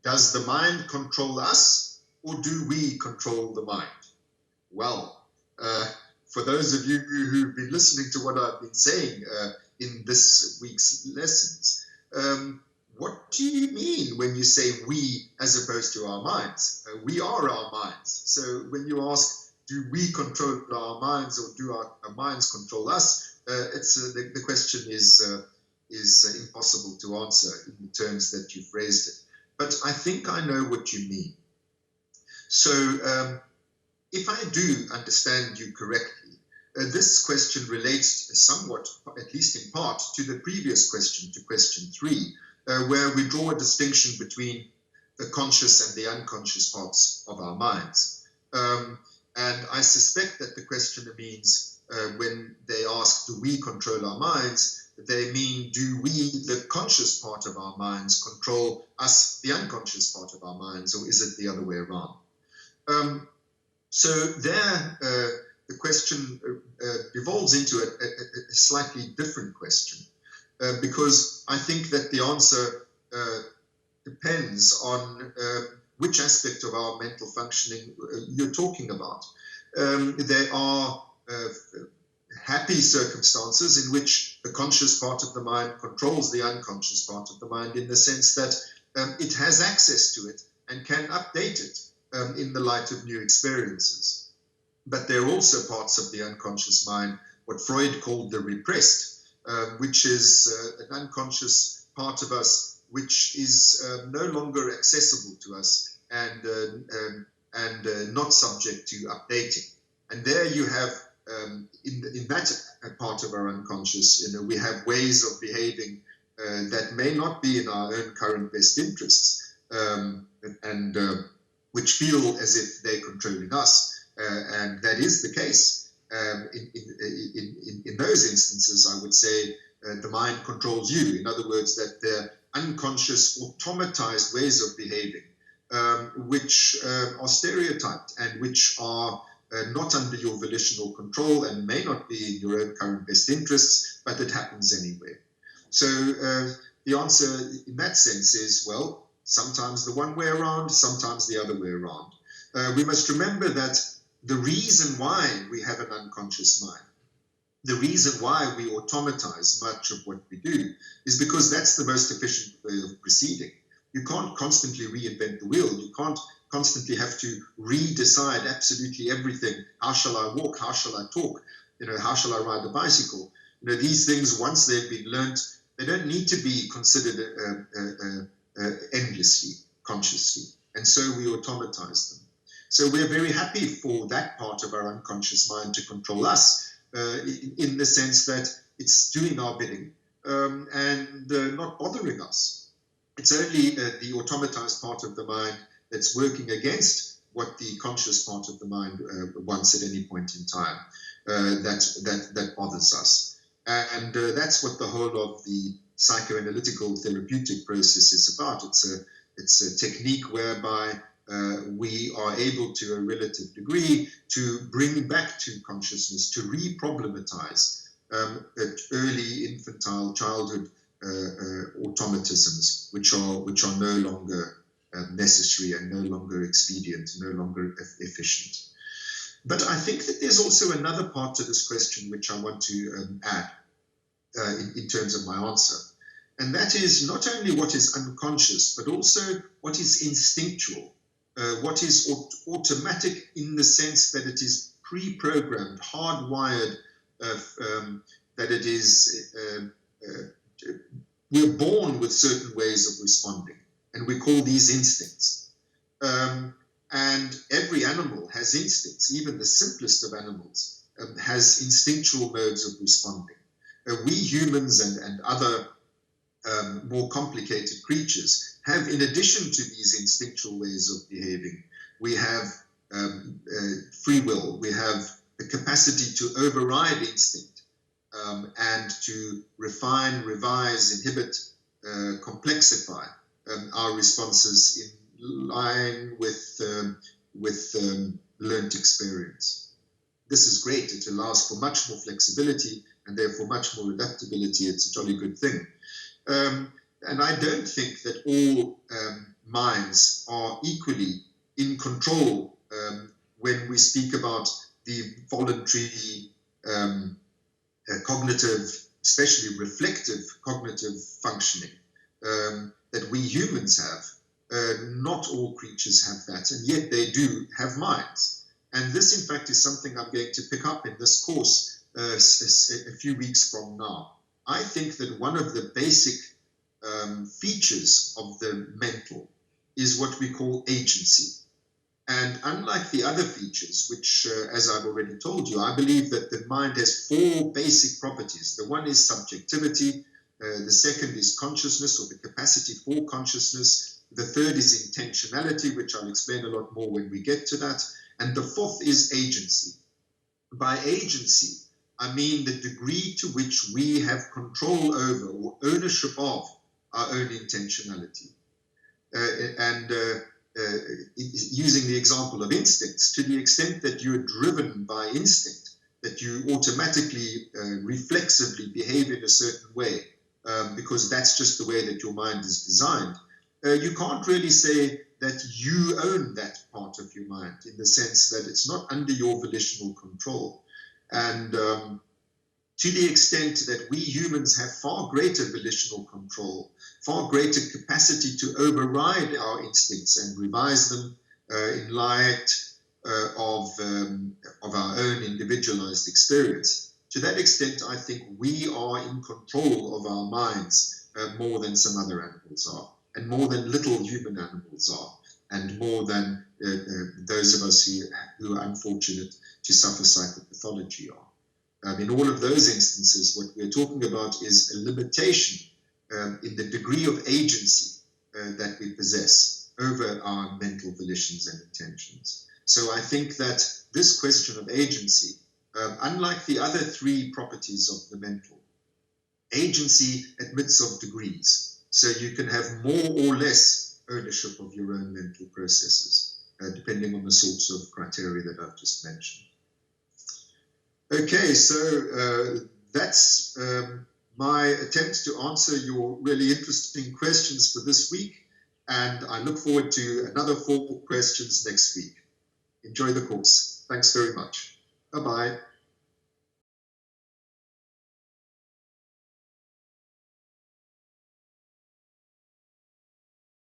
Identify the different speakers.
Speaker 1: does the mind control us, or do we control the mind? Well, for those of you who've been listening to what I've been saying in this week's lessons, what do you mean when you say we as opposed to our minds? We are our minds. So when you ask, do we control our minds or do our minds control us? The question is impossible to answer in the terms that you've phrased it. But I think I know what you mean. So if I do understand you correctly, this question relates somewhat, at least in part, to the previous question, to question 3, where we draw a distinction between the conscious and the unconscious parts of our minds. And I suspect that the questioner means when they ask, do we control our minds, they mean, do we, the conscious part of our minds, control us, the unconscious part of our minds, or is it the other way around? So there, the question evolves into a slightly different question, because I think that the answer depends on which aspect of our mental functioning you're talking about. There are happy circumstances in which the conscious part of the mind controls the unconscious part of the mind, in the sense that it has access to it and can update it in the light of new experiences. But there are also parts of the unconscious mind, what Freud called the repressed, which is an unconscious part of us which is no longer accessible to us and not subject to updating. And there you have, in that part of our unconscious, we have ways of behaving that may not be in our own current best interests, and which feel as if they're controlling us. And that is the case. In those instances, I would say the mind controls you. In other words, that the unconscious automatized ways of behaving, which are stereotyped and which are not under your volitional control and may not be in your own current best interests, but it happens anyway. So the answer in that sense is, well, sometimes the one way around, sometimes the other way around. We must remember that the reason why we have an unconscious mind, the reason why we automatize much of what we do, is because that's the most efficient way of proceeding. You can't constantly reinvent the wheel. You can't constantly have to redecide absolutely everything. How shall I walk? How shall I talk? How shall I ride a bicycle? These things, once they've been learnt, they don't need to be considered endlessly, consciously. And so we automatize them. So we're very happy for that part of our unconscious mind to control us, in the sense that it's doing our bidding and not bothering us. It's only the automatized part of the mind that's working against what the conscious part of the mind wants at any point in time that bothers us. And that's what the whole of the psychoanalytical therapeutic process is about. It's a technique whereby we are able, to a relative degree, to bring back to consciousness, to re-problematize early infantile childhood automatisms, which are no longer necessary and no longer expedient, no longer efficient. But I think that there's also another part to this question which I want to add in terms of my answer. And that is not only what is unconscious, but also what is instinctual, what is automatic in the sense that it is pre-programmed, hardwired, that it is, we're born with certain ways of responding, and we call these instincts. And every animal has instincts. Even the simplest of animals has instinctual modes of responding. We humans and other more complicated creatures have, in addition to these instinctual ways of behaving, we have free will. We have the capacity to override instinct and to refine, revise, inhibit, complexify our responses in line with learned experience. This is great. It allows for much more flexibility and therefore much more adaptability. It's a jolly good thing. And I don't think that all minds are equally in control when we speak about the voluntary cognitive, especially reflective cognitive functioning that we humans have. Not all creatures have that, and yet they do have minds. And this, in fact, is something I'm going to pick up in this course a few weeks from now. I think that one of the basic features of the mental is what we call agency. And unlike the other features, which, as I've already told you, I believe that the mind has four basic properties. The one is subjectivity, the second is consciousness, or the capacity for consciousness. The third is intentionality, which I'll explain a lot more when we get to that. And the fourth is agency. By agency, I mean the degree to which we have control over or ownership of our own intentionality. Using the example of instincts, to the extent that you're driven by instinct, that you automatically, reflexively behave in a certain way, because that's just the way that your mind is designed, you can't really say that you own that part of your mind, in the sense that it's not under your volitional control. And to the extent that we humans have far greater volitional control, far greater capacity to override our instincts and revise them in light of our own individualized experience. To that extent, I think we are in control of our minds more than some other animals are, and more than little human animals are, and more than those of us who are unfortunate to suffer psychopathology are. In all of those instances, what we're talking about is a limitation in the degree of agency that we possess over our mental volitions and intentions. So I think that this question of agency, unlike the other three properties of the mental, agency admits of degrees. So you can have more or less ownership of your own mental processes, depending on the sorts of criteria that I've just mentioned. Okay, so that's my attempt to answer your really interesting questions for this week, and I look forward to another 4 questions next week. Enjoy the course. Thanks very much. Bye-bye.